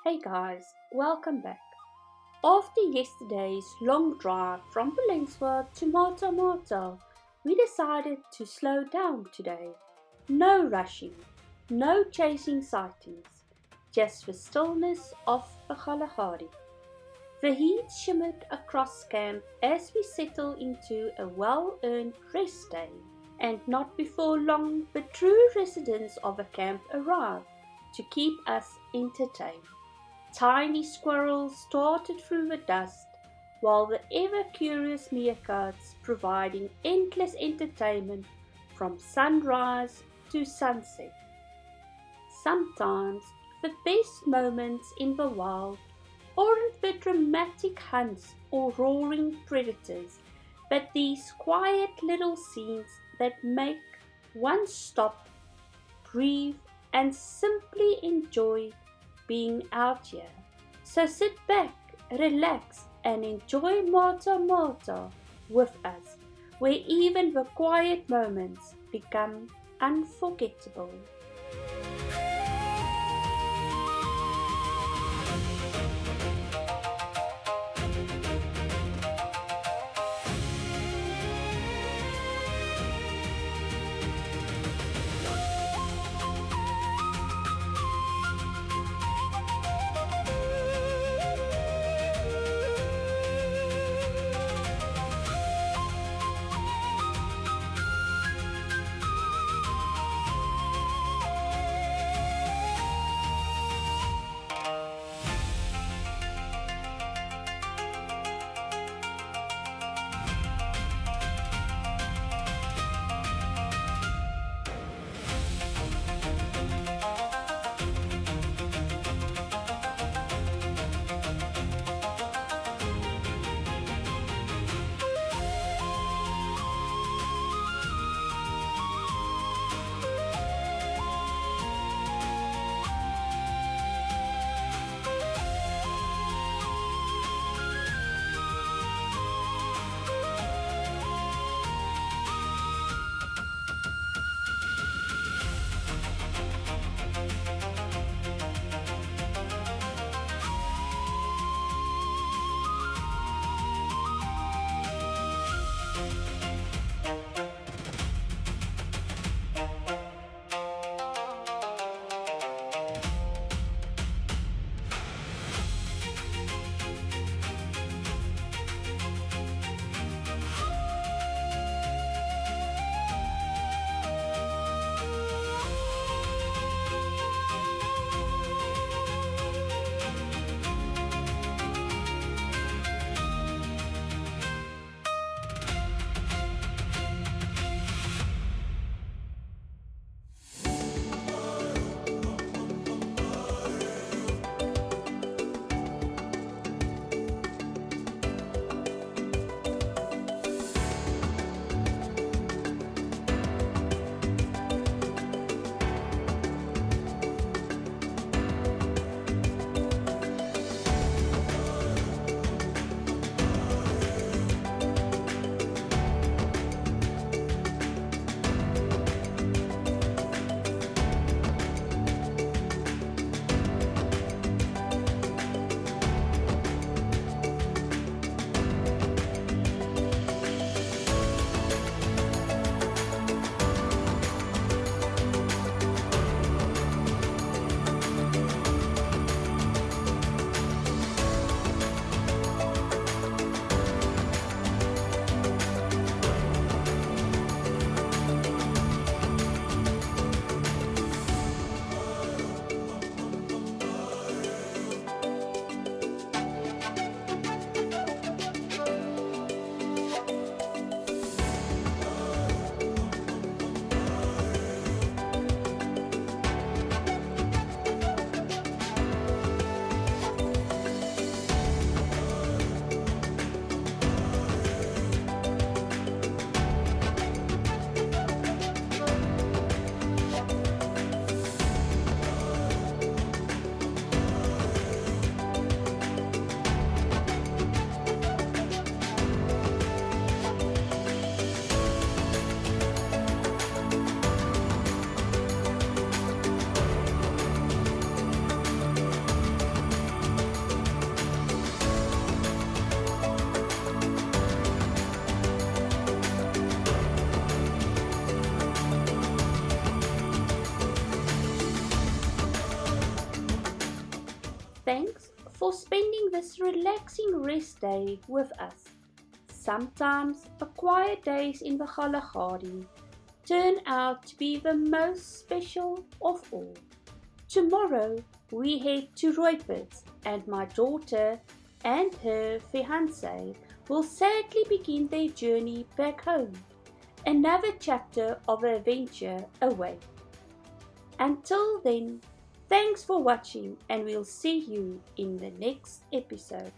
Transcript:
Hey guys, welcome back. After yesterday's long drive from Polentswa to Mata, we decided to slow down today. No rushing, no chasing sightings, just the stillness of the Kgalagadi. The heat shimmered across camp as we settle into a well-earned rest day. And not before long, the true residents of the camp arrived to keep us entertained. Tiny squirrels darted through the dust, while the ever-curious meerkats providing endless entertainment from sunrise to sunset. Sometimes the best moments in the wild aren't the dramatic hunts or roaring predators, but these quiet little scenes that make one stop, breathe, and simply enjoy being out here. So sit back, relax, and enjoy Mata with us, where even the quiet moments become unforgettable. Thanks for spending this relaxing rest day with us. Sometimes the quiet days in the Kgalagadi turn out to be the most special of all. Tomorrow we head to Rooipert, and my daughter and her fiancé will sadly begin their journey back home. Another chapter of adventure awaits. Until then, thanks for watching, and we'll see you in the next episode.